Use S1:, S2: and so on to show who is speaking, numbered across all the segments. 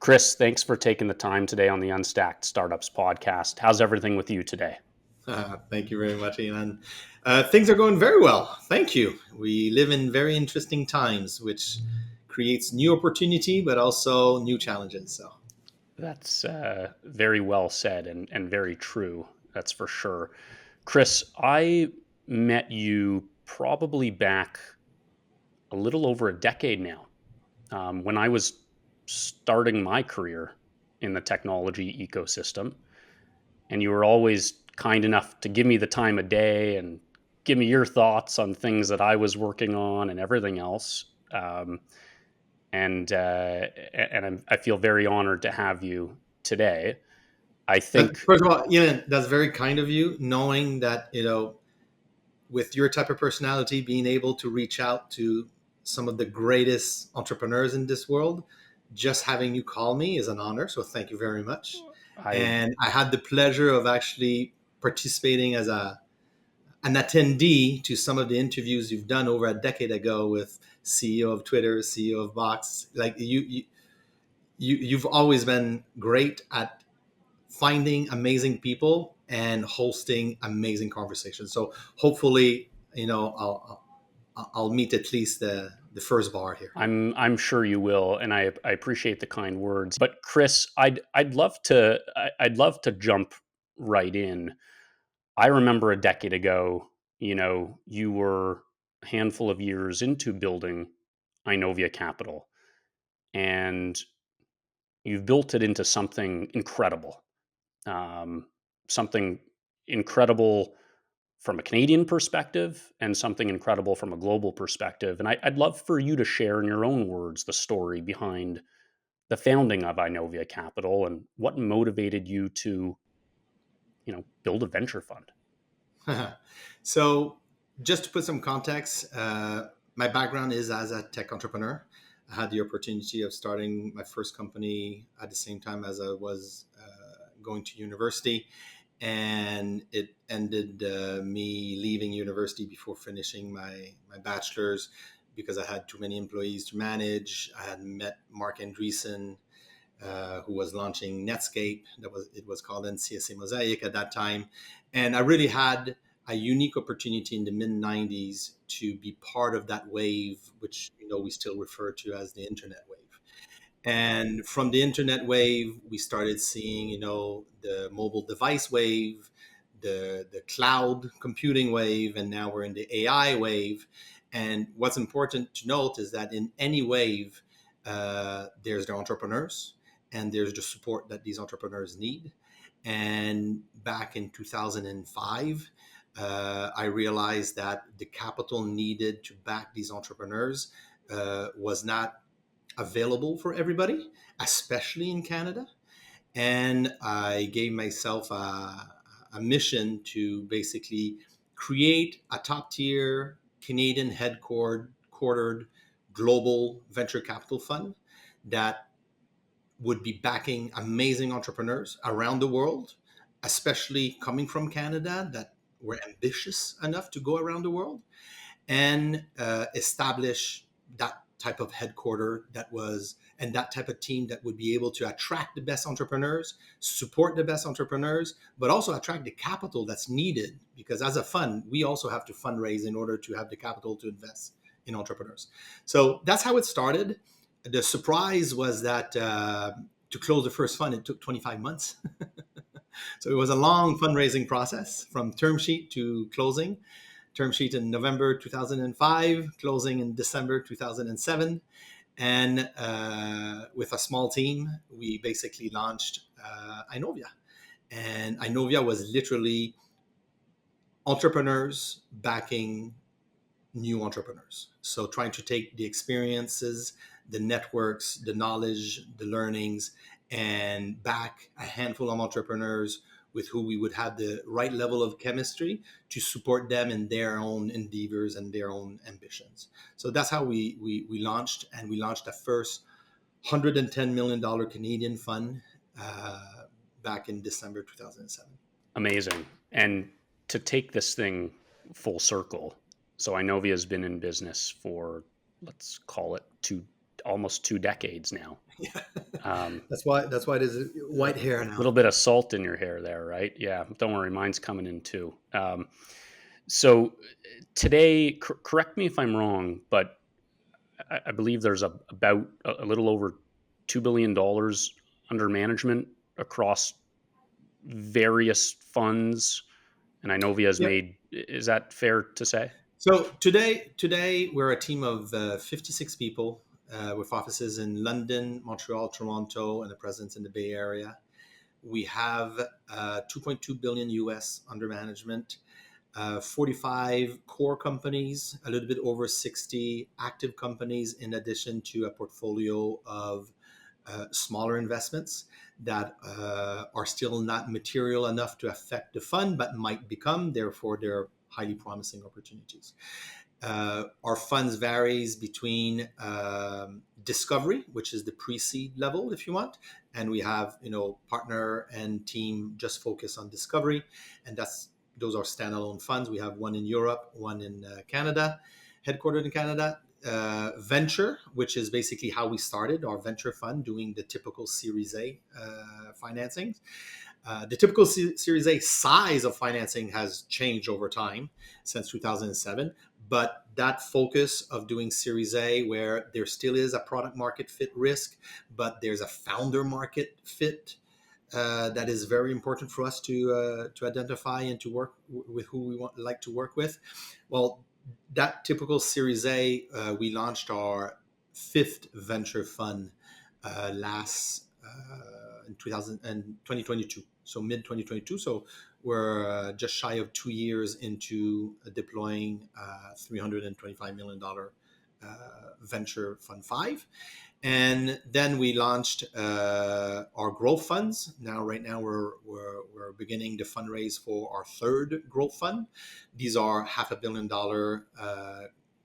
S1: Chris, thanks for taking the time today on the Unstacked Startups podcast. How's everything with you today?
S2: Thank you very much, Ilan. Things are going very well. Thank you. We live in very interesting times, which creates new opportunity, but also new challenges. So,
S1: That's very well said and very true. That's for sure. Chris, I met you probably back a little over a decade now when I was starting my career in the technology ecosystem. And you were always kind enough to give me the time of day and give me your thoughts on things that I was working on and everything else. I feel very honored to have you today. I think
S2: first of all, Ilan, that's very kind of you, knowing that with your type of personality, being able to reach out to some of the greatest entrepreneurs in this world. Just having you call me is an honor. So, thank you very much.
S1: I
S2: And I had the pleasure of actually participating as an attendee to some of the interviews you've done over a decade ago with CEO of Twitter, CEO of Box. Like you've always been great at finding amazing people and hosting amazing conversations. So hopefully, I'll meet at least the first bar here.
S1: I'm sure you will, and I appreciate the kind words. But Chris, I'd love to jump right in. I remember a decade ago, you were a handful of years into building Inovia Capital, and you've built it into something incredible. Something incredible from a Canadian perspective and something incredible from a global perspective. And I'd love for you to share in your own words the story behind the founding of Inovia Capital and what motivated you to, build a venture fund.
S2: So, just to put some context, my background is as a tech entrepreneur. I had the opportunity of starting my first company at the same time as I was going to university, and it ended me leaving university before finishing my bachelor's because I had too many employees to manage. I had met Mark Andreessen, who was launching Netscape. It was called NCSA Mosaic at that time, and I really had a unique opportunity in the mid '90s to be part of that wave, which we still refer to as the internet wave. And from the internet wave, we started seeing the mobile device wave, the cloud computing wave, and now we're in the AI wave. And what's important to note is that in any wave, there's the entrepreneurs and there's the support that these entrepreneurs need. And back in 2005, I realized that the capital needed to back these entrepreneurs was not available for everybody, especially in Canada. And I gave myself a mission to basically create a top tier Canadian headquartered global venture capital fund that would be backing amazing entrepreneurs around the world, especially coming from Canada that were ambitious enough to go around the world, and establish that type of headquarter and that type of team that would be able to attract the best entrepreneurs, support the best entrepreneurs, but also attract the capital that's needed. Because as a fund, we also have to fundraise in order to have the capital to invest in entrepreneurs. So that's how it started. The surprise was that to close the first fund, it took 25 months. So it was a long fundraising process from term sheet to closing. Term sheet in November 2005, closing in December 2007. And with a small team, we basically launched Inovia. And Inovia was literally entrepreneurs backing new entrepreneurs. So trying to take the experiences, the networks, the knowledge, the learnings, and back a handful of entrepreneurs with who we would have the right level of chemistry to support them in their own endeavors and their own ambitions. So that's how we launched, and we launched the first $110 million Canadian fund back in December 2007.
S1: Amazing. And to take this thing full circle, so Inovia has been in business for, let's call it almost 2 decades now.
S2: Yeah.
S1: Um,
S2: That's why there's white hair
S1: a
S2: now.
S1: little bit of salt in your hair there, right? Yeah, don't worry, mine's coming in too. So today, correct me if I'm wrong, but I believe there's about a little over $2 billion under management across various funds, and Inovia has
S2: Yep.
S1: made. Is that fair to say?
S2: So today we're a team of 56 people with offices in London, Montreal, Toronto, and a presence in the Bay Area. We have 2.2 billion US under management, 45 core companies, a little bit over 60 active companies, in addition to a portfolio of smaller investments that are still not material enough to affect the fund, but might become. Therefore, they're highly promising opportunities. Our funds varies between discovery, which is the pre-seed level, if you want, and we have partner and team just focus on discovery, and those are standalone funds. We have one in Europe, one in Canada, headquartered in Canada. Venture, which is basically how we started our venture fund, doing the typical Series A financings. The typical Series A size of financing has changed over time since 2007, but that focus of doing Series A, where there still is a product market fit risk, but there's a founder market fit that is very important for us to identify and to work with who we like to work with. Well, that typical Series A, we launched our fifth venture fund last in 2022, so mid 2022. So we're just shy of 2 years into deploying $325 million venture fund five. And then we launched our growth funds. Right now we're beginning to fundraise for our third growth fund. These are $500 million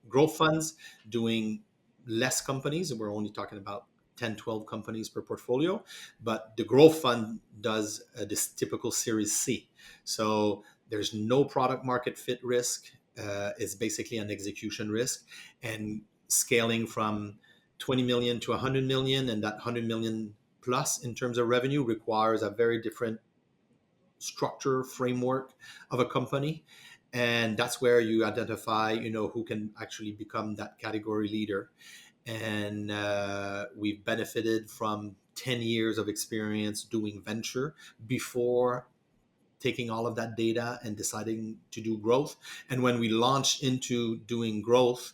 S2: growth funds, doing less companies. We're only talking about 10, 12 companies per portfolio. But the growth fund does this typical Series C. So there's no product market fit risk. It's basically an execution risk, and scaling from 20 million to 100 million, and that 100 million plus in terms of revenue requires a very different structure framework of a company. And that's where you identify who can actually become that category leader. And we've benefited from 10 years of experience doing venture before taking all of that data and deciding to do growth. And when we launched into doing growth,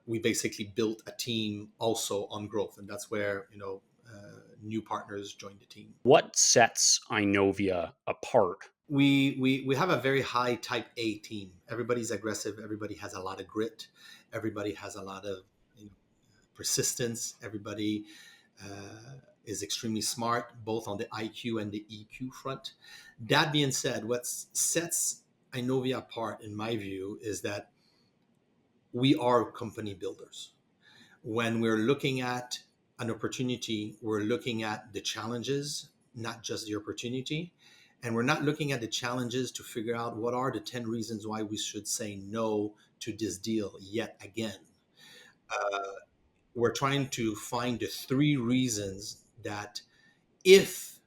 S2: we basically built a team also on growth, and that's where new partners joined the team.
S1: What sets Inovia apart?
S2: We have a very high type A team. Everybody's aggressive. Everybody has a lot of grit. Everybody has a lot of persistence. Everybody is extremely smart, both on the IQ and the EQ front. That being said, what sets Inovia apart, in my view, is that we are company builders. When we're looking at an opportunity, we're looking at the challenges, not just the opportunity. And we're not looking at the challenges to figure out what are the 10 reasons why we should say no to this deal yet again. We're trying to find the 3 reasons that if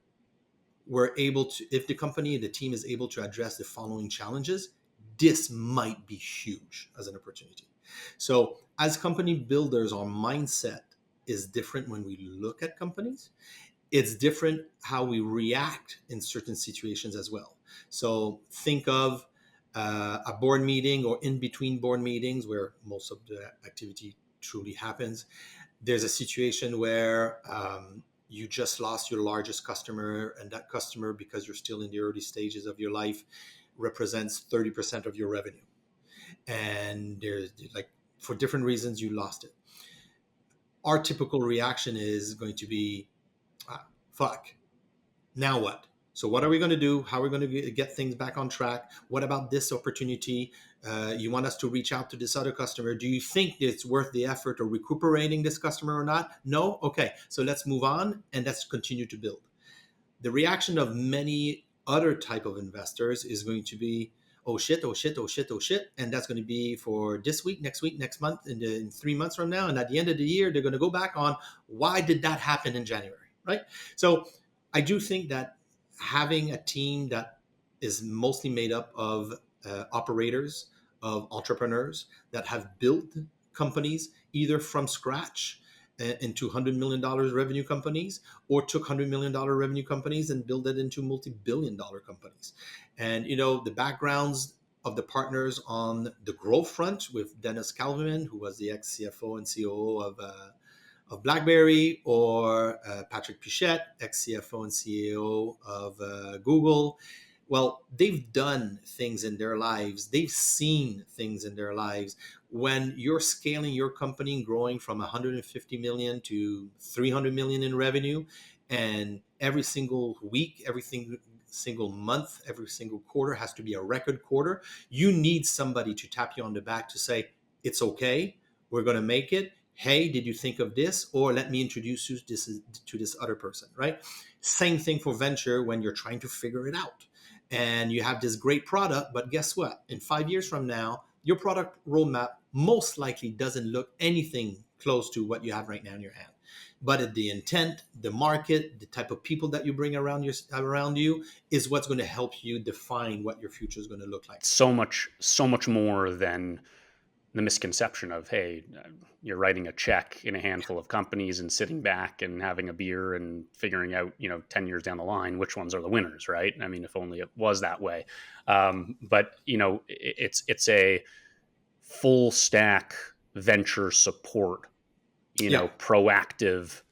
S2: if the company, the team is able to address the following challenges, this might be huge as an opportunity. So as company builders, our mindset is different when we look at companies. It's different how we react in certain situations as well. So think of a board meeting, or in between board meetings where most of the activity truly happens. There's a situation where you just lost your largest customer, and that customer, because you're still in the early stages of your life, represents 30% of your revenue. And there's for different reasons you lost it. Our typical reaction is going to be, fuck, now what? So what are we going to do? How are we going to get things back on track? What about this opportunity? You want us to reach out to this other customer. Do you think it's worth the effort of recuperating this customer or not? No? Okay, so let's move on and let's continue to build. The reaction of many other type of investors is going to be, oh shit, oh shit, oh shit, oh shit. And that's going to be for this week, next month, and in 3 months from now. And at the end of the year, they're going to go back on why did that happen in January, right? So I do think that having a team that is mostly made up of operators, of entrepreneurs that have built companies either from scratch into $100 million revenue companies, or took $100 million revenue companies and build it into multi-billion-dollar companies. And the backgrounds of the partners on the growth front, with Dennis Calvin, who was the ex CFO and COO of BlackBerry, or Patrick Pichette, ex CFO and CEO of Google. Well, they've done things in their lives. They've seen things in their lives. When you're scaling your company and growing from 150 million to 300 million in revenue, and every single week, single month, every single quarter has to be a record quarter, you need somebody to tap you on the back to say, it's okay, we're going to make it. Hey, did you think of this? Or let me introduce you to this other person, right? Same thing for venture when you're trying to figure it out. And you have this great product, but guess what? In 5 years from now, your product roadmap most likely doesn't look anything close to what you have right now in your hand. But the intent, the market, the type of people that you bring around you is what's going to help you define what your future is going to look like.
S1: So much more than the misconception of, hey, you're writing a check in a handful of companies and sitting back and having a beer and figuring out, 10 years down the line, which ones are the winners, right? I mean, if only it was that way. But it's a full stack venture support,
S2: Yeah.
S1: proactive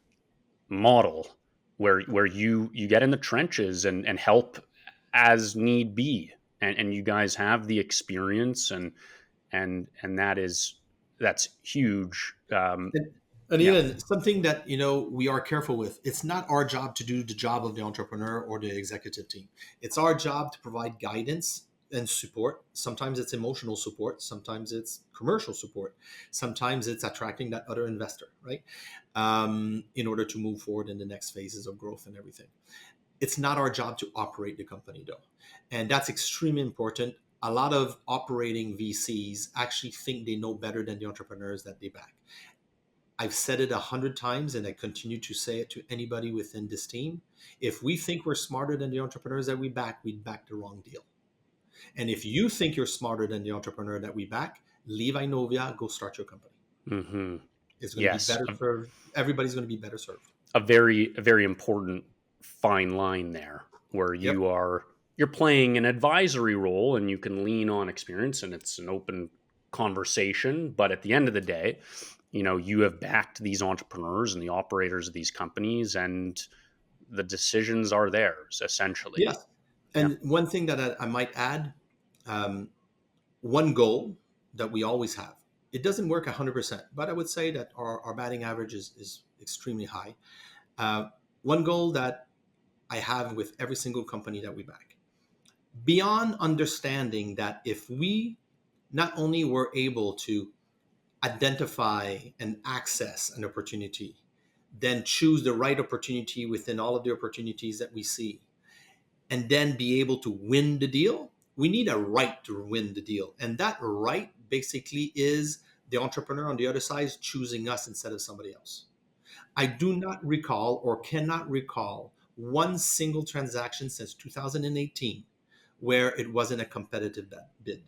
S1: model where you get in the trenches and help as need be. And you guys have the experience, and that's huge.
S2: And
S1: Yeah,
S2: even something that we are careful with. It's not our job to do the job of the entrepreneur or the executive team. It's our job to provide guidance and support. Sometimes it's emotional support. Sometimes it's commercial support. Sometimes it's attracting that other investor, right? In order to move forward in the next phases of growth and everything. It's not our job to operate the company, though, and that's extremely important. A lot of operating VCs actually think they know better than the entrepreneurs that they back. I've said it 100 times, and I continue to say it to anybody within this team. If we think we're smarter than the entrepreneurs that we back, we'd back the wrong deal. And if you think you're smarter than the entrepreneur that we back, leave Inovia, go start your company.
S1: hmm
S2: It's going to be
S1: yes,
S2: better served. Everybody's going to be better served.
S1: a very important fine line there, where
S2: Yep.
S1: you're playing an advisory role and you can lean on experience, and it's an open conversation. But at the end of the day, you have backed these entrepreneurs and the operators of these companies, and the decisions are theirs essentially.
S2: Yes.
S1: Yeah.
S2: And one thing that I might add, um, one goal that we always have. It doesn't work 100%, but I would say that our batting average is extremely high. Uh, One goal that I have with every single company that we back, beyond understanding that if we not only were able to identify and access an opportunity, then choose the right opportunity within all of the opportunities that we see, and then be able to win the deal, we need a right to win the deal. And that right basically is the entrepreneur on the other side choosing us instead of somebody else. I do not recall or cannot recall one single transaction since 2018 where it wasn't a competitive bid,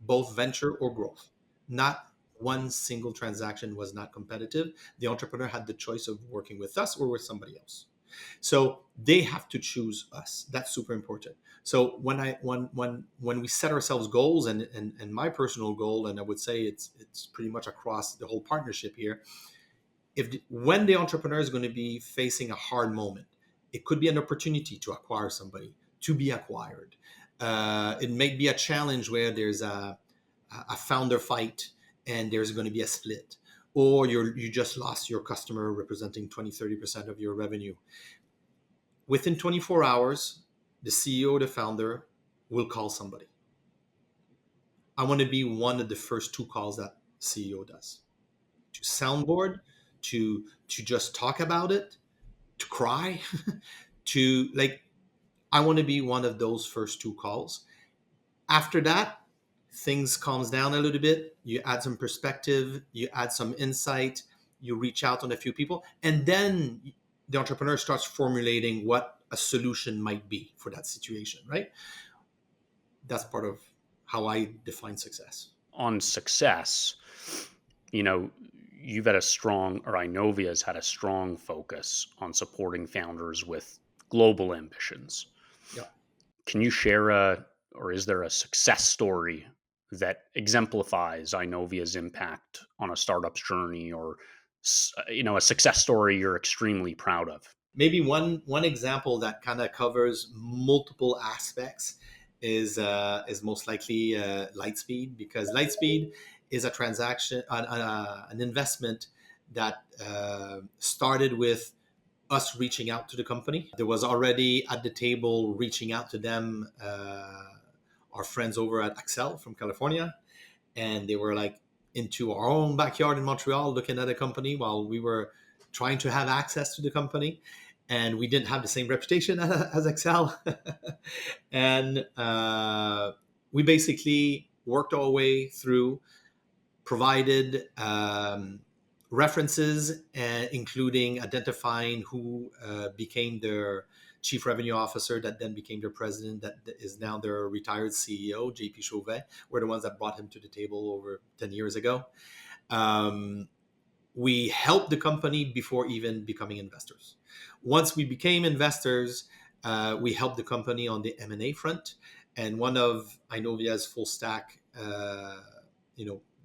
S2: both venture or growth. Not one single transaction was not competitive. The entrepreneur had the choice of working with us or with somebody else. So they have to choose us. That's super important. So when we set ourselves goals, and my personal goal, and I would say it's pretty much across the whole partnership here, when the entrepreneur is going to be facing a hard moment, it could be an opportunity to acquire somebody, to be acquired. It may be a challenge where there's a founder fight and there's going to be a split, or you just lost your customer representing 20-30% of your revenue. Within 24 hours, the CEO, the founder, will call somebody. I want to be one of the first two calls that CEO does, to soundboard, to just talk about it, to cry, to like. I want to be one of those first two calls. After that, things calms down a little bit. You add some perspective, you add some insight, you reach out on a few people, and then the entrepreneur starts formulating what a solution might be for that situation, right? That's part of how I define success.
S1: On success, you know, you've had a strong, or Inovia's had a strong focus on supporting founders with global ambitions.
S2: Yeah.
S1: Can you share or is there a success story that exemplifies Inovia's impact on a startup's journey, or a success story you're extremely proud of?
S2: Maybe one example that kind of covers multiple aspects is most likely Lightspeed, because Lightspeed is a transaction, an investment that started with us reaching out to the company. There was already at the table reaching out to them, our friends over at Accel from California, and they were like into our own backyard in Montreal looking at a company while we were trying to have access to the company. And we didn't have the same reputation as Excel. And we basically worked our way through, provided references, including identifying who became their chief revenue officer, that then became their president, that is now their retired CEO, JP Chauvet. We're the ones that brought him to the table over 10 years ago. We helped the company before even becoming investors. Once we became investors, we helped the company on the M&A front. And one of Inovia's full stack,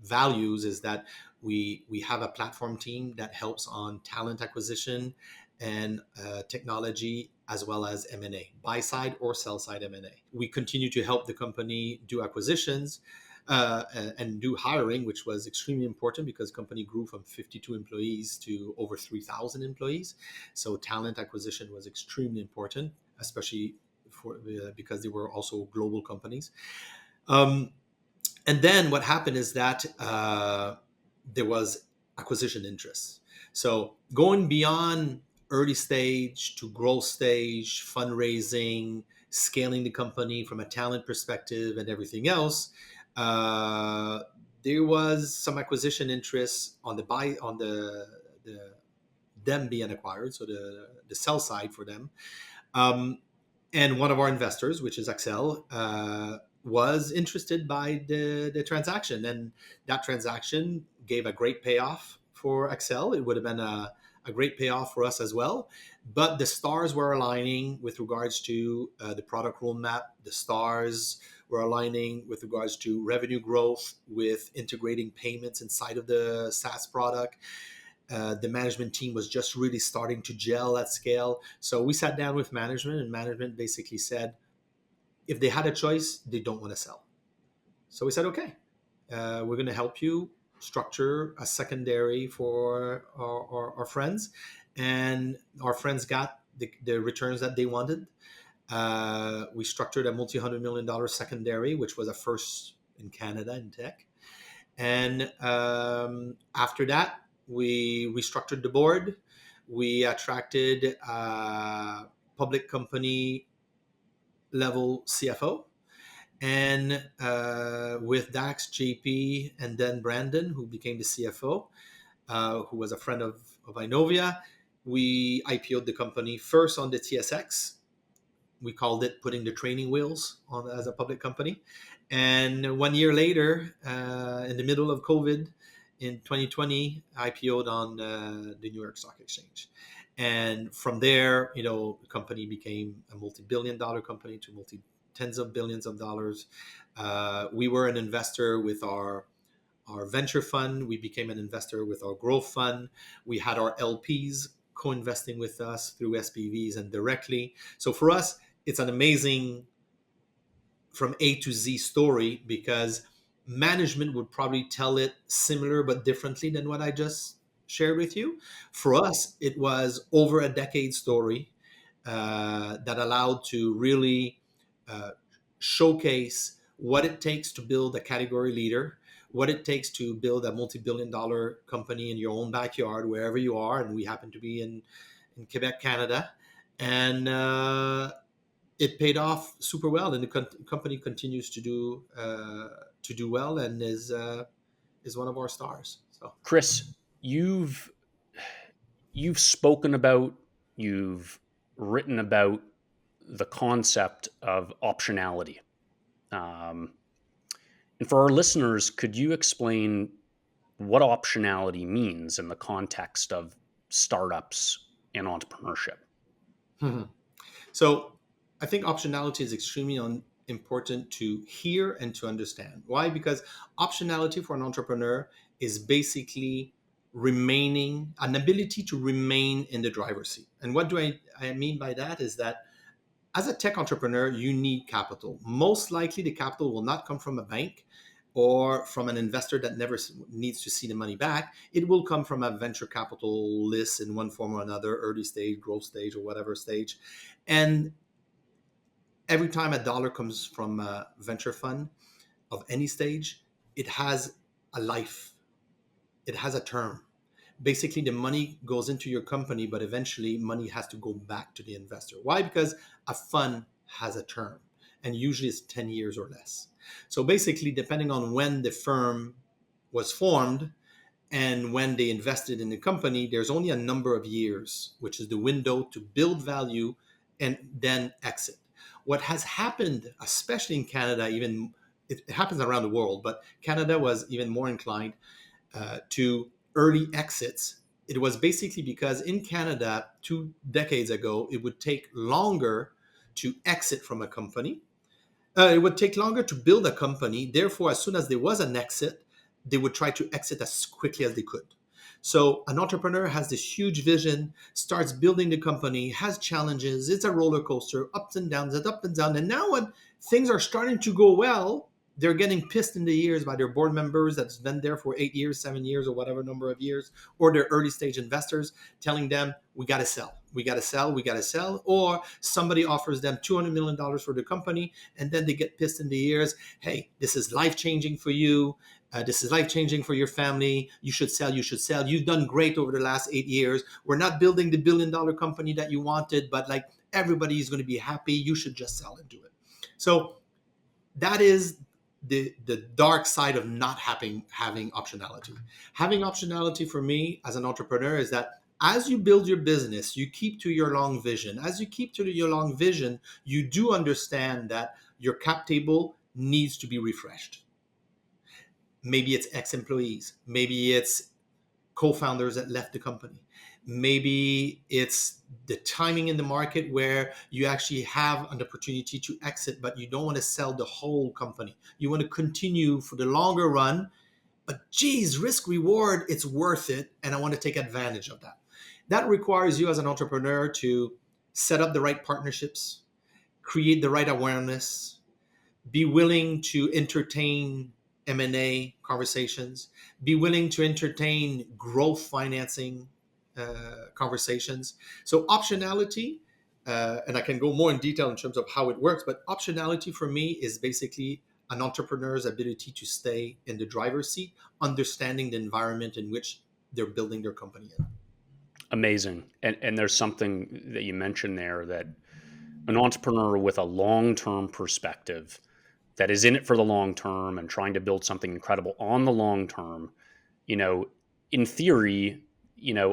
S2: values is that we have a platform team that helps on talent acquisition and technology, as well as M&A, buy side or sell side M&A. We continue to help the company do acquisitions and do hiring, which was extremely important because the company grew from 52 employees to over 3,000 employees. So talent acquisition was extremely important, especially because they were also global companies. And then what happened is that there was acquisition interest. So going beyond early stage to growth stage, fundraising, scaling the company from a talent perspective and everything else, there was some acquisition interest on the them being acquired, so the sell side for them. And one of our investors, which is Accel, was interested by the transaction, and that transaction gave a great payoff for Accel. It would have been a great payoff for us as well, but the stars were aligning with regards to the product roadmap. The stars were aligning with regards to revenue growth, with integrating payments inside of the SaaS product. The management team was just really starting to gel at scale. So we sat down with management, and management basically said, if they had a choice, they don't want to sell. So we said, okay, we're going to help you structure a secondary for our friends. And our friends got the returns that they wanted. We structured a multi-$100 million secondary, which was a first in Canada in tech. And after that, we restructured the board. We attracted a public company level CFO. And with Dax, JP, and then Brandon, who became the CFO, who was a friend of Inovia, we IPO'd the company first on the TSX. We called it putting the training wheels on as a public company. And 1 year later, in the middle of COVID, in 2020, IPO'd on the New York Stock Exchange. And from there, the company became a multi-billion-dollar company to tens of billions of dollars. We were an investor with our venture fund. We became an investor with our growth fund. We had our LPs co-investing with us through SPVs and directly. So for us, it's an amazing from A to Z story, because management would probably tell it similar but differently than what I just shared with you. For us, it was over a decade story that allowed to really showcase what it takes to build a category leader, what it takes to build a multi-billion-dollar company in your own backyard, wherever you are. And we happen to be in Quebec, Canada. And it paid off super well, and the company continues to do well, and is one of our stars. So
S1: Chris, you've spoken about, you've written about the concept of optionality. Um, and for our listeners, could you explain what optionality means in the context of startups and entrepreneurship?
S2: So I think optionality is extremely important to hear and to understand. Why? Because optionality for an entrepreneur is basically remaining an ability to remain in the driver's seat. And what do I mean by that is that as a tech entrepreneur, you need capital. Most likely, the capital will not come from a bank or from an investor that never needs to see the money back. It will come from a venture capitalist in one form or another, early stage, growth stage, or whatever stage. And every time a dollar comes from a venture fund of any stage, it has a life, it has a term. Basically, the money goes into your company, but eventually money has to go back to the investor. Why? Because a fund has a term, and usually it's 10 years or less. So basically, depending on when the firm was formed and when they invested in the company, there's only a number of years, which is the window to build value and then exit. What has happened, especially in Canada, even it happens around the world, but Canada was even more inclined to early exits. It was basically because in Canada, 2 decades ago, it would take longer to exit from a company. It would take longer to build a company. Therefore, as soon as there was an exit, they would try to exit as quickly as they could. So an entrepreneur has this huge vision, starts building the company, has challenges. It's a roller coaster, ups and downs, it's up and down. And now when things are starting to go well, they're getting pissed in the ears by their board members that's been there for 8 years, 7 years, or whatever number of years, or their early stage investors telling them, we got to sell, we got to sell, we got to sell. Or somebody offers them $200 million for the company, and then they get pissed in the ears. Hey, this is life changing for you. This is life changing for your family. You should sell. You should sell. You've done great over the last 8 years. We're not building the $1 billion company that you wanted, but like everybody is going to be happy. You should just sell and do it. So that is the dark side of not having optionality. Having optionality for me as an entrepreneur is that as you build your business, you keep to your long vision. As you keep to your long vision, you do understand that your cap table needs to be refreshed. Maybe it's ex-employees. Maybe it's co-founders that left the company. Maybe it's the timing in the market where you actually have an opportunity to exit, but you don't want to sell the whole company. You want to continue for the longer run, but geez, risk reward, it's worth it. And I want to take advantage of that. That requires you as an entrepreneur to set up the right partnerships, create the right awareness, be willing to entertain M&A conversations, be willing to entertain growth financing conversations. So optionality, and I can go more in detail in terms of how it works, but optionality for me is basically an entrepreneur's ability to stay in the driver's seat, understanding the environment in which they're building their company in.
S1: Amazing. And there's something that you mentioned there, that an entrepreneur with a long-term perspective that is in it for the long term and trying to build something incredible on the long term, you know, in theory,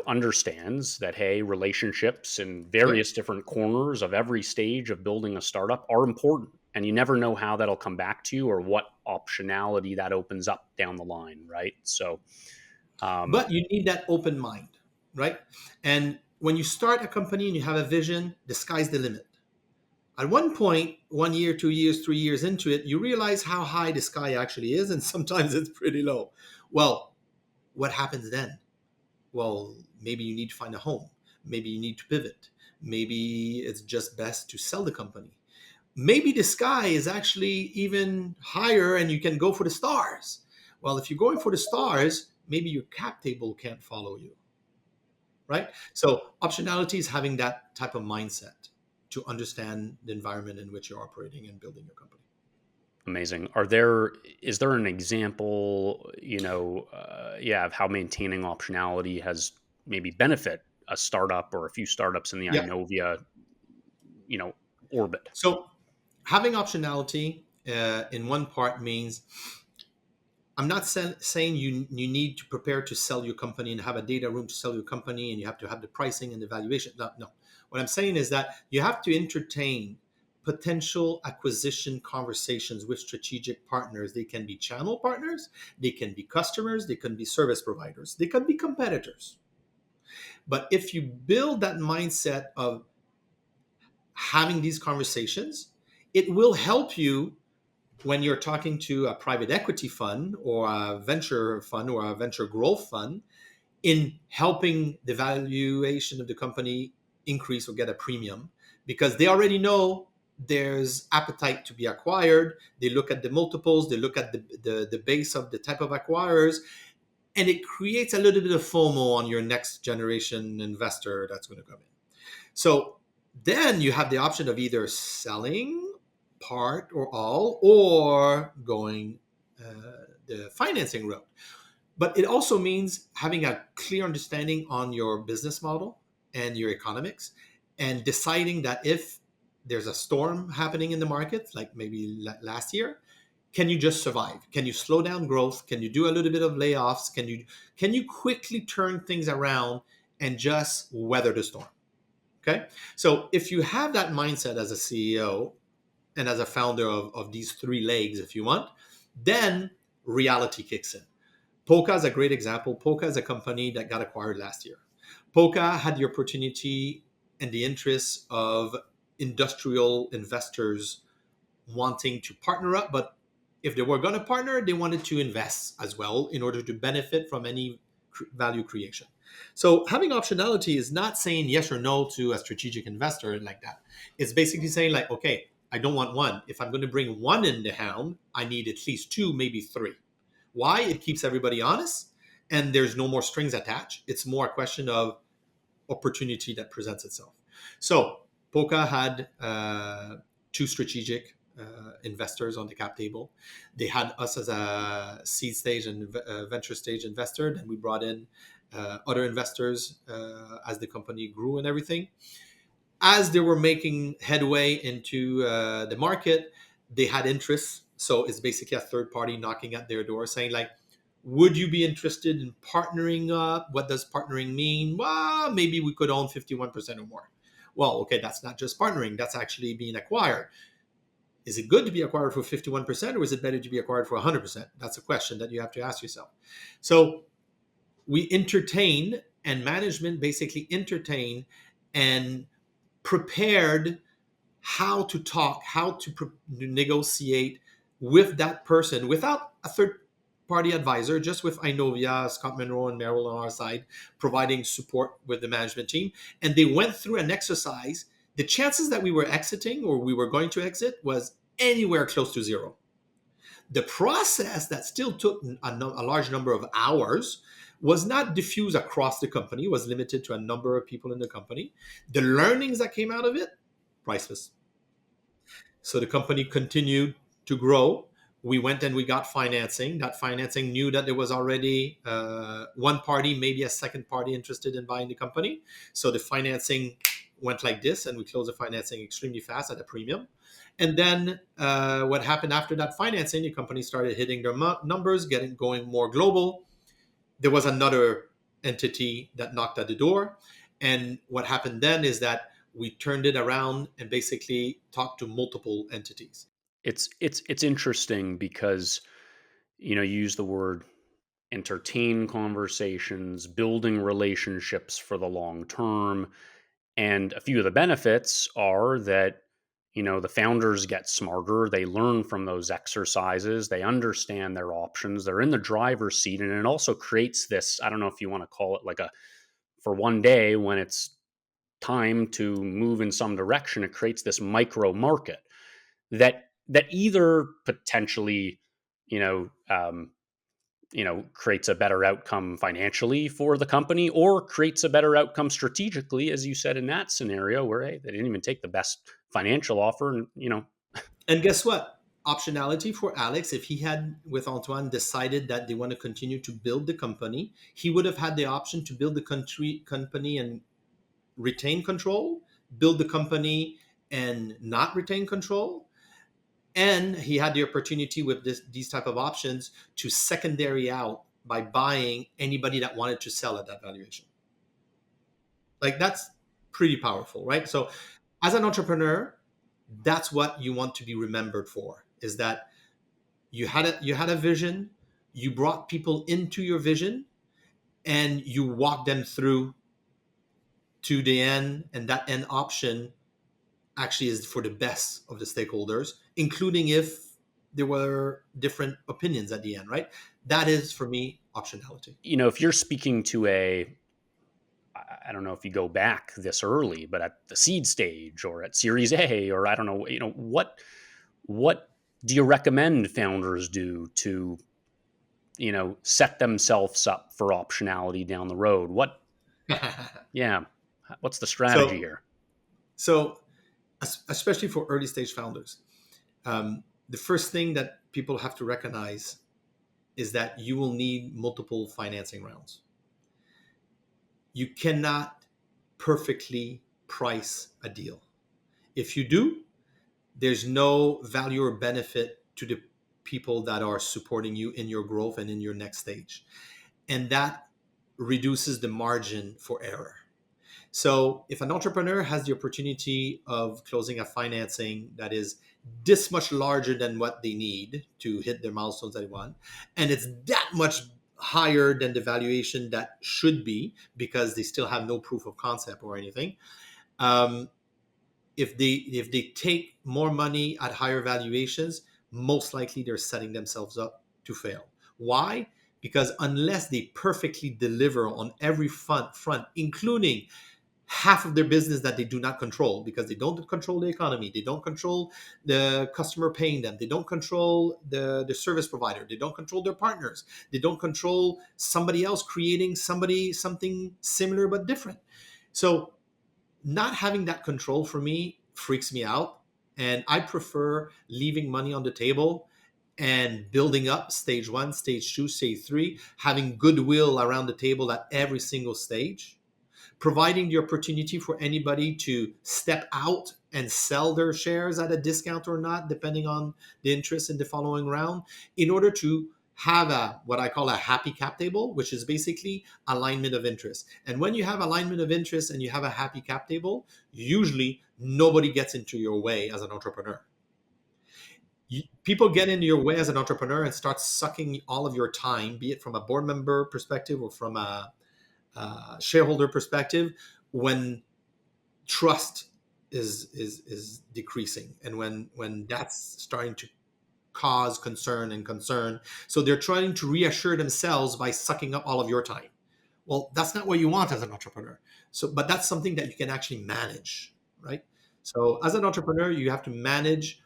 S1: understands that, hey, relationships in
S2: Yep.
S1: various different corners of every stage of building a startup are important. And you never know how that'll come back to you or what optionality that opens up down the line, right? So, um,
S2: But you need that open mind, right? And when you start a company and you have a vision, the sky's the limit. At one point, 1 year, 2 years, 3 years into it, you realize how high the sky actually is, and sometimes it's pretty low. Well, what happens then? Well, maybe you need to find a home. Maybe you need to pivot. Maybe it's just best to sell the company. Maybe the sky is actually even higher and you can go for the stars. Well, if you're going for the stars, maybe your cap table can't follow you, right? So optionality is having that type of mindset to understand the environment in which you're operating and building your company.
S1: Amazing. Is there an example, yeah, of how maintaining optionality has maybe benefit a startup or a few startups in the
S2: Yeah.
S1: Inovia, you know, orbit?
S2: So having optionality in one part means I'm not saying you need to prepare to sell your company and have a data room to sell your company and you have to have the pricing and the valuation. No, no. What I'm saying is that you have to entertain potential acquisition conversations with strategic partners. They can be channel partners, they can be customers, they can be service providers, they can be competitors. But if you build that mindset of having these conversations, it will help you when you're talking to a private equity fund or a venture fund or a venture growth fund in helping the valuation of the company increase or get a premium, because they already know there's appetite to be acquired. They look at the multiples, they look at the base of the type of acquirers, and it creates a little bit of FOMO on your next generation investor that's going to come in. So then you have the option of either selling part or all or going the financing route. But it also means having a clear understanding on your business model and your economics and deciding that if there's a storm happening in the market, like maybe last year, can you just survive? Can you slow down growth? Can you do a little bit of layoffs? Can you quickly turn things around and just weather the storm? Okay. So if you have that mindset as a CEO and as a founder of these three legs, if you want, then reality kicks in. Polka is a great example. Polka is a company that got acquired last year. Polka had the opportunity and the interest of industrial investors wanting to partner up, but if they were going to partner, they wanted to invest as well in order to benefit from any value creation. So having optionality is not saying yes or no to a strategic investor like that. It's basically saying like, okay, I don't want one. If I'm going to bring one in the hound, I need at least two, maybe three. Why? It keeps everybody honest and there's no more strings attached. It's more a question of opportunity that presents itself. So Polka had two strategic investors on the cap table. They had us as a seed stage and venture stage investor. And we brought in other investors as the company grew and everything. As they were making headway into the market, they had interest. So it's basically a third party knocking at their door saying like, would you be interested in partnering up? What does partnering mean? Well, maybe we could own 51% or more. Well, okay, that's not just partnering. That's actually being acquired. Is it good to be acquired for 51% or is it better to be acquired for 100%? That's a question that you have to ask yourself. So we entertain, and management basically entertain and prepared how to talk, how to negotiate with that person without a third party advisor, just with Inovia, Scott Monroe, and Merrill on our side, providing support with the management team. And they went through an exercise. The chances that we were exiting or we were going to exit was anywhere close to zero. The process that still took a large number of hours was not diffused across the company, was limited to a number of people in the company. The learnings that came out of it, priceless. So the company continued to grow. We went and we got financing. That financing knew that there was already one party, maybe a second party interested in buying the company. So the financing went like this, and we closed the financing extremely fast at a premium. And then what happened after that financing, the company started hitting their numbers, going more global. There was another entity that knocked at the door. And what happened then is that we turned it around and basically talked to multiple entities.
S1: It's interesting because you use the word entertain conversations, building relationships for the long term. And a few of the benefits are that, the founders get smarter. They learn from those exercises. They understand their options. They're in the driver's seat. And it also creates this, I don't know if you want to call it like for one day when it's time to move in some direction, it creates this micro market that either potentially, you know, um, creates a better outcome financially for the company or creates a better outcome strategically, as you said in that scenario where, hey, they didn't even take the best financial offer. And.
S2: And guess what? Optionality for Alex, if he had with Antoine decided that they want to continue to build the company, he would have had the option to build the company and retain control, build the company and not retain control. And he had the opportunity with these type of options to secondary out by buying anybody that wanted to sell at that valuation. Like that's pretty powerful, right? So as an entrepreneur, that's what you want to be remembered for, is that you had a vision, you brought people into your vision, and you walked them through to the end, and that end option actually is for the best of the stakeholders, including if there were different opinions at the end, right? That is for me optionality.
S1: If you're speaking to I don't know if you go back this early, but at the seed stage or at Series A, or I don't know, what do you recommend founders do to, set themselves up for optionality down the road? Yeah, what's the strategy
S2: so,
S1: here?
S2: so especially for early stage founders, the first thing that people have to recognize is that you will need multiple financing rounds. You cannot perfectly price a deal. If you do, there's no value or benefit to the people that are supporting you in your growth and in your next stage. And that reduces the margin for error. So if an entrepreneur has the opportunity of closing a financing that is this much larger than what they need to hit their milestones that they want, and it's that much higher than the valuation that should be because they still have no proof of concept or anything, um, if they take more money at higher valuations, most likely they're setting themselves up to fail. Why? Because unless they perfectly deliver on every front, including half of their business that they do not control, because they don't control the economy, they don't control the customer paying them, they don't control the service provider, they don't control their partners, they don't control somebody else creating something similar but different. So not having that control for me freaks me out. And I prefer leaving money on the table and building up stage one, stage two, stage three, having goodwill around the table at every single stage, providing the opportunity for anybody to step out and sell their shares at a discount or not, depending on the interest in the following round, in order to have a what I call a happy cap table, which is basically alignment of interest. And when you have alignment of interest and you have a happy cap table, usually nobody gets into your way as an entrepreneur. People get into your way as an entrepreneur and start sucking all of your time, be it from a board member perspective or from a shareholder perspective, when trust is decreasing, and when that's starting to cause concern. So they're trying to reassure themselves by sucking up all of your time. Well, that's not what you want as an entrepreneur. So, but that's something that you can actually manage, right? So as an entrepreneur, you have to manage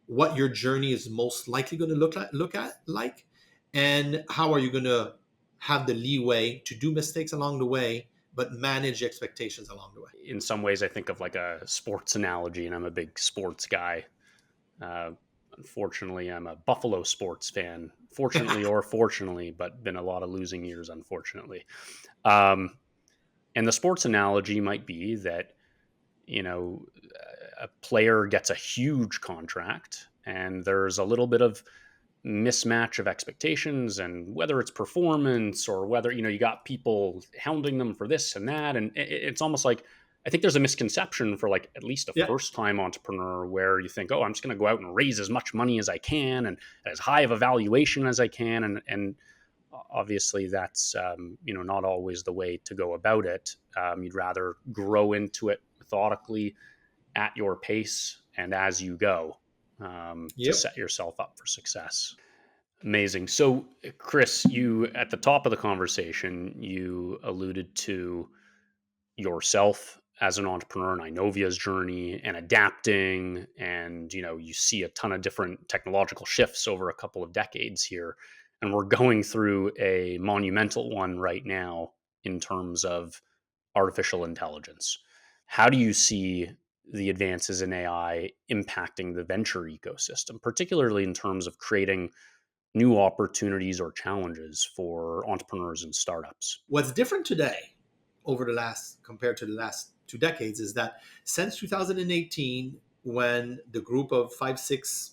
S2: what your journey is most likely going to look at like, and how are you going to have the leeway to do mistakes along the way but manage expectations along the way.
S1: In some ways, I think of like a sports analogy, and I'm a big sports guy. Uh, Unfortunately, I'm a Buffalo sports fan. Fortunately or fortunately, but been a lot of losing years, unfortunately. Um, and the sports analogy might be that, you know, a player gets a huge contract and there's a little bit of mismatch of expectations, and whether it's performance or whether, you got people hounding them for this and that. And it's almost like, I think there's a misconception for like at least a
S2: Yeah.
S1: first time entrepreneur where you think, oh, I'm just going to go out and raise as much money as I can and as high of a valuation as I can. And obviously that's, not always the way to go about it. You'd rather grow into it methodically at your pace and as you go, to
S2: Yep.
S1: set yourself up for success. Amazing. So, Chris, you at the top of the conversation, you alluded to yourself as an entrepreneur and Inovia's journey and adapting, and you see a ton of different technological shifts over a couple of decades here, and we're going through a monumental one right now in terms of artificial intelligence. How do you see the advances in AI impacting the venture ecosystem, particularly in terms of creating new opportunities or challenges for entrepreneurs and startups?
S2: What's different today over the last compared to the last 2 decades is that since 2018 when the group of 5, 6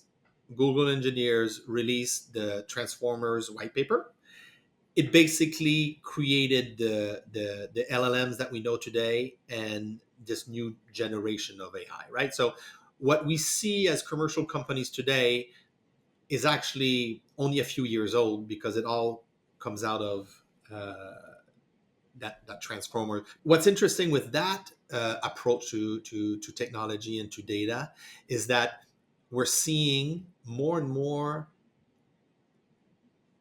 S2: Google engineers released the Transformers white paper. It basically created the LLMs that we know today and this new generation of AI, right? So what we see as commercial companies today is actually only a few years old because it all comes out of that transformer. What's interesting with that approach to technology and to data is that we're seeing more and more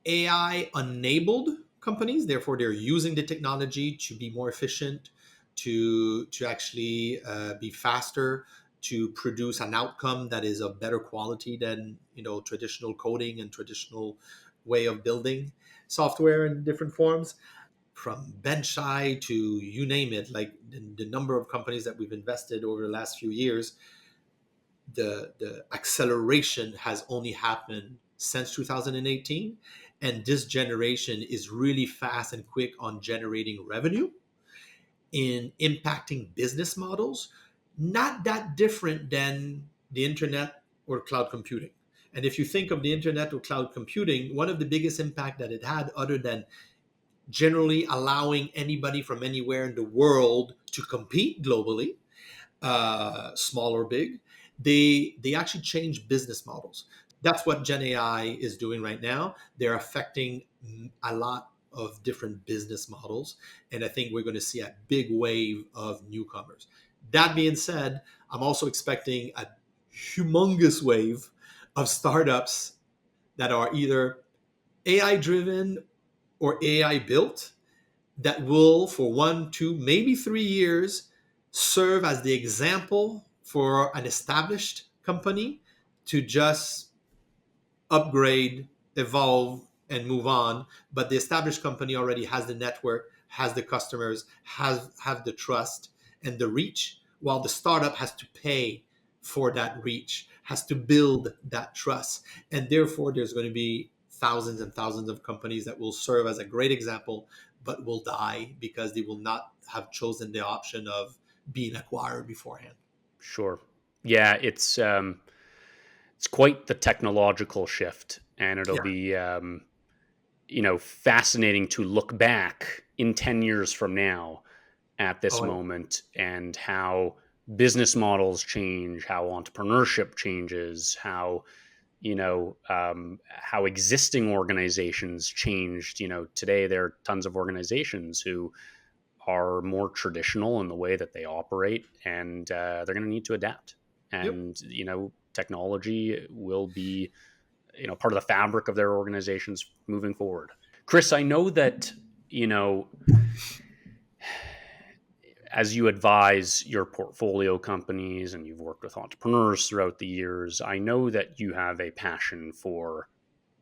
S2: AI enabled companies. Therefore, they're using the technology to be more efficient, to actually be faster, to produce an outcome that is of better quality than traditional coding and traditional way of building software in different forms. From Benchai to you name it, like the number of companies that we've invested over the last few years, the acceleration has only happened since 2018, and this generation is really fast and quick on generating revenue, in impacting business models, not that different than the internet or cloud computing. And if you think of the internet or cloud computing, one of the biggest impact that it had, other than generally allowing anybody from anywhere in the world to compete globally, small or big, they actually change business models. That's what Gen AI is doing right now. They're affecting a lot of different business models, and I think we're going to see a big wave of newcomers. That being said, I'm also expecting a humongous wave of startups that are either AI driven or AI built, that will, for 1, 2, maybe 3 years, serve as the example for an established company to just upgrade, evolve, and move on. But the established company already has the network, has the customers, has have the trust and the reach, while the startup has to pay for that reach, has to build that trust. And therefore, there's going to be thousands and thousands of companies that will serve as a great example, but will die because they will not have chosen the option of being acquired beforehand.
S1: Sure. Yeah, it's quite the technological shift, and it'll
S2: Yeah.
S1: be fascinating to look back in 10 years from now at this
S2: Oh,
S1: moment and how business models change, how entrepreneurship changes, how existing organizations changed. Today there are tons of organizations who are more traditional in the way that they operate, and they're going to need to adapt.
S2: yep.
S1: And technology will be part of the fabric of their organizations moving forward. Chris, I know that you know as you advise your portfolio companies and you've worked with entrepreneurs throughout the years, I know that you have a passion for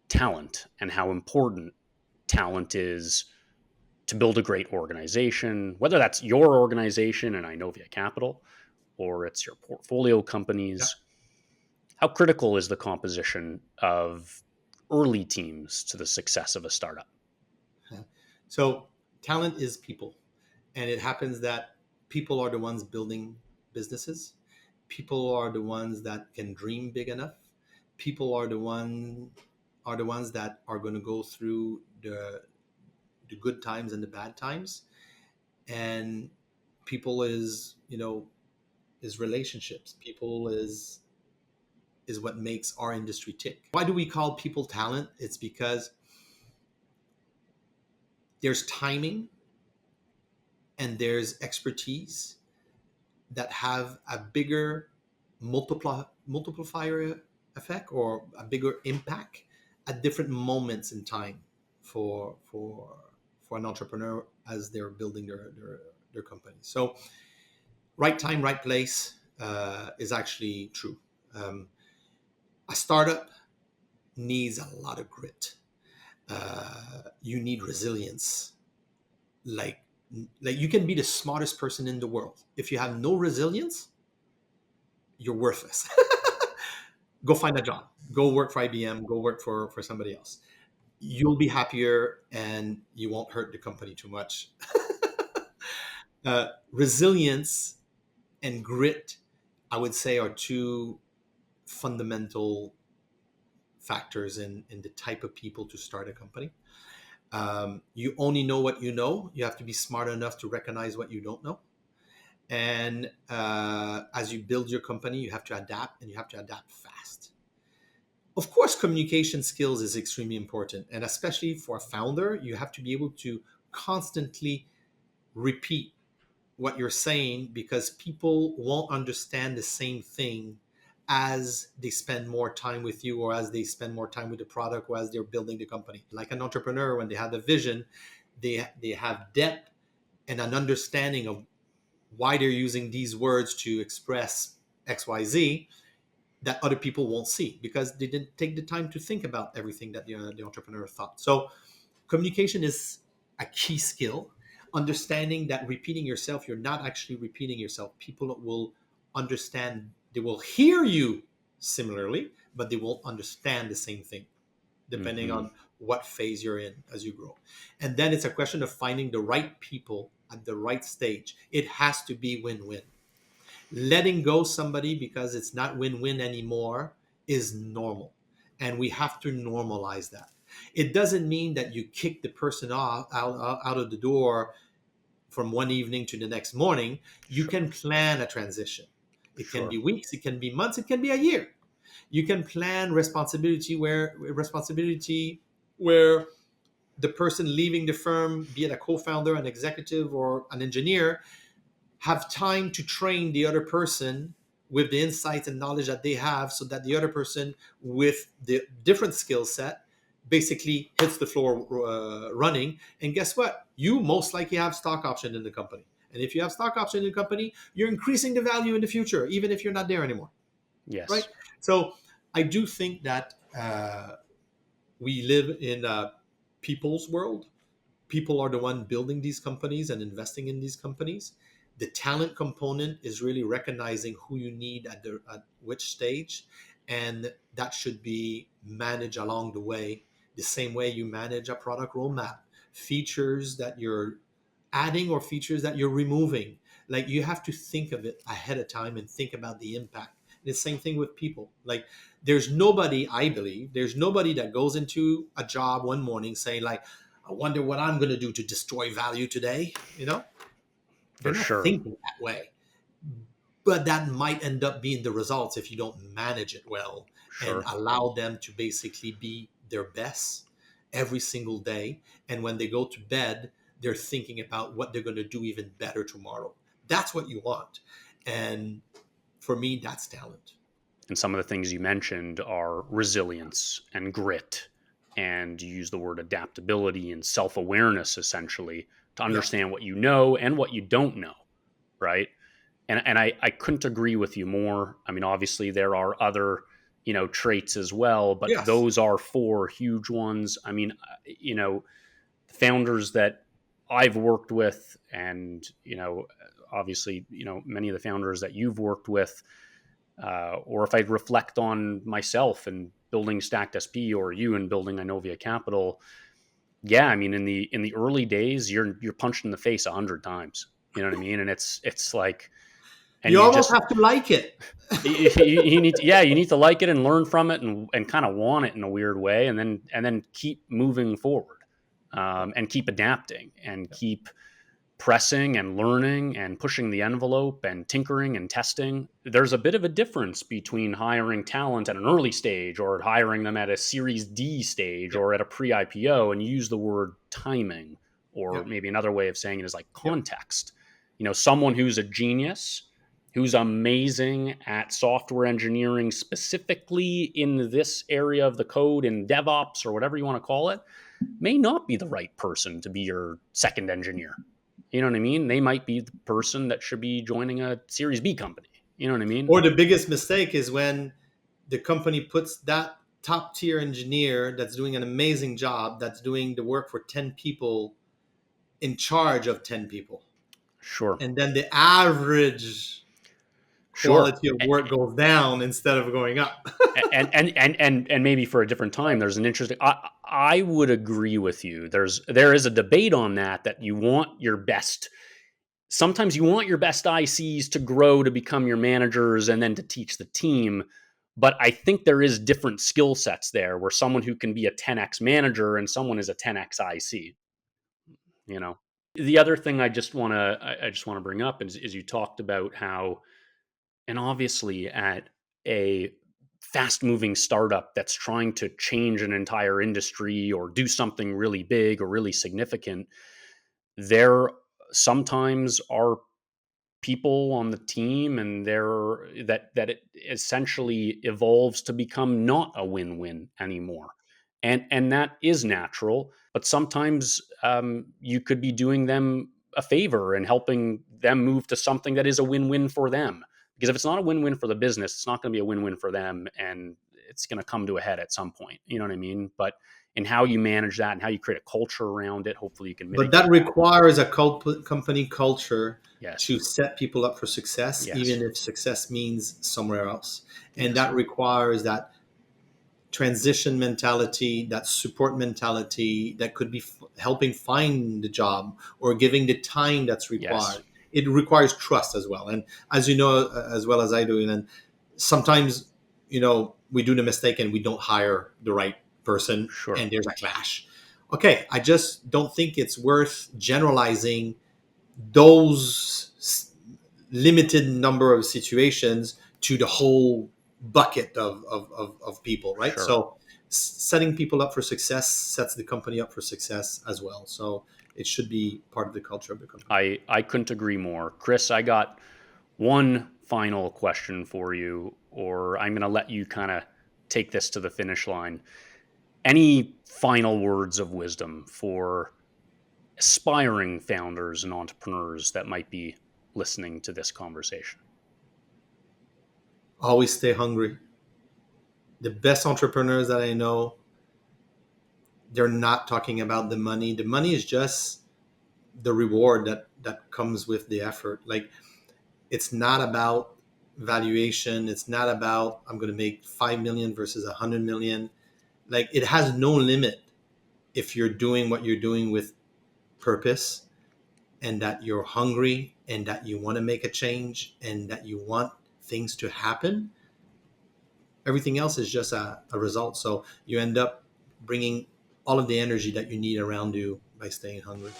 S1: talent and how important talent is to build a great organization, whether that's your organization and Inovia Capital or it's your portfolio
S2: Yeah.
S1: companies. How critical is the composition of early teams to the success of a startup?
S2: So talent is people, and it happens that people are the ones building businesses. People are the ones that can dream big enough. People are the ones that are going to go through the good times and the bad times. And people is relationships. People is what makes our industry tick. Why do we call people talent? It's because there's timing and there's expertise that have a bigger multiplier effect, or a bigger impact at different moments in time for an entrepreneur as they're building their company. So right time, right place is actually true. A startup needs a lot of grit. You need resilience. Like like you can be the smartest person in the world. If you have no resilience, you're worthless. Go find a job. Go work for IBM. Go work for somebody else. You'll be happier and you won't hurt the company too much. Resilience and grit I would say, are two fundamental factors in the type of people to start a company. You only know what you know. You have to be smart enough to recognize what you don't know. And as you build your company, you have to adapt, and you have to adapt fast. Of course, communication skills is extremely important. And especially for a founder, you have to be able to constantly repeat what you're saying, because people won't understand the same thing as they spend more time with you, or as they spend more time with the product, or as they're building the company. Like an entrepreneur, when they have a vision, they have depth and an understanding of why they're using these words to express XYZ that other people won't see, because they didn't take the time to think about everything that the entrepreneur thought. So communication is a key skill. Understanding that repeating yourself, you're not actually repeating yourself. People will understand, they will hear you similarly, but they won't understand the same thing, depending
S1: Hmm.
S2: on what phase you're in as you grow. And then it's a question of finding the right people at the right stage. It has to be win-win. Letting go somebody because it's not win-win anymore is normal, and we have to normalize that. It doesn't mean that you kick the person out of the door from one evening to the next morning. You
S1: Sure.
S2: can plan a transition. It can
S1: Sure.
S2: be weeks, it can be months, it can be a year. You can plan responsibility where the person leaving the firm, be it a co-founder, an executive, or an engineer, have time to train the other person with the insights and knowledge that they have, so that the other person with the different skill set basically hits the floor running. And guess what? You most likely have stock option in the company. And if you have stock option in the company, you're increasing the value in the future, even if you're not there anymore, right?
S1: Yes.
S2: So I do think that we live in a people's world. People are the one building these companies and investing in these companies. The talent component is really recognizing who you need at which stage, and that should be managed along the way, the same way you manage a product roadmap. Features that you're adding or features that you're removing, like, you have to think of it ahead of time and think about the impact. The same thing with people. Like, I believe there's nobody that goes into a job one morning saying, like, I wonder what I'm going to do to destroy value today. They're
S1: For
S2: not
S1: sure.
S2: thinking that way. But that might end up being the results if you don't manage it well and
S1: Sure.
S2: allow them to basically be their best every single day. And when they go to bed, they're thinking about what they're going to do even better tomorrow. That's what you want. And for me, that's talent.
S1: And some of the things you mentioned are resilience and grit. And you use the word adaptability and self awareness essentially to
S2: Yeah.
S1: understand what you know and what you don't know. Right. And I couldn't agree with you more. I mean, obviously there are other, traits as well, but
S2: Yes.
S1: those are four huge ones. I mean, founders that I've worked with, and obviously, many of the founders that you've worked with, or if I reflect on myself and building Stacked SP, or you and building Inovia Capital, yeah, I mean, in the early days, you're punched in the face 100 times. You know what I mean? And it's like, and
S2: You
S1: you
S2: almost
S1: just
S2: have to like it.
S1: you need to, yeah, you need to like it and learn from it, and kind of want it in a weird way, and then keep moving forward,
S2: Yeah.
S1: and keep adapting and
S2: Yeah.
S1: keep pressing and learning and pushing the envelope and tinkering and testing. There's a bit of a difference between hiring talent at an early stage or hiring them at a Series D stage
S2: Yeah.
S1: or at a pre-IPO, and you use the word timing,
S2: Yeah.
S1: or maybe another way of saying it is like
S2: Yeah.
S1: context. Someone who's a genius, who's amazing at software engineering, specifically in this area of the code, in DevOps or whatever you want to call it, may not be the right person to be your second engineer. You know what I mean? They might be the person that should be joining a Series B company. You know what I mean?
S2: Or the biggest mistake is when the company puts that top tier engineer that's doing an amazing job, that's doing the work for 10 people, in charge of 10 people.
S1: Sure.
S2: And then the average
S1: Sure.
S2: quality of work goes down instead of going up.
S1: And maybe for a different time, there's an interesting. I would agree with you. There is a debate on that you want your best sometimes you want your best ICs to grow to become your managers and then to teach the team. But I think there is different skill sets there where someone who can be a 10x manager and someone is a 10x IC, you know. The other thing I just want to bring up is you talked about how, and obviously at a fast moving startup that's trying to change an entire industry or do something really big or really significant, there sometimes are people on the team and that it essentially evolves to become not a win-win anymore, and that is natural, but sometimes you could be doing them a favor and helping them move to something that is a win-win for them, because if it's not a win-win for the business, it's not going to be a win-win for them, and it's going to come to a head at some point, you know what I mean? But in how you manage that and how you create a culture around it, hopefully you can
S2: But that
S1: mitigate that.
S2: requires a company culture
S1: Yes.
S2: to set people up for success,
S1: Yes.
S2: even if success means somewhere else. And
S1: Yes.
S2: that requires that transition mentality, that support mentality that could be helping find the job or giving the time that's
S1: Yes.
S2: required. It requires trust as well. And as you know, as well as I do, and sometimes, we do the mistake and we don't hire the right person
S1: Sure.
S2: and there's a clash. Okay, I just don't think it's worth generalizing those limited number of situations to the whole bucket of people, right?
S1: Sure.
S2: So setting people up for success sets the company up for success as well. So it should be part of the culture of the company.
S1: I couldn't agree more. Chris, I got one final question for you, or I'm going to let you kind of take this to the finish line. Any final words of wisdom for aspiring founders and entrepreneurs that might be listening to this conversation?
S2: Always stay hungry. The best entrepreneurs that I know, they're not talking about the money. The money is just the reward that comes with the effort. Like, it's not about valuation. It's not about I'm going to make 5 million versus 100 million. Like, it has no limit if you're doing what you're doing with purpose, and that you're hungry and that you want to make a change and that you want things to happen. Everything else is just a result. So you end up bringing all of the energy that you need around you by staying hungry.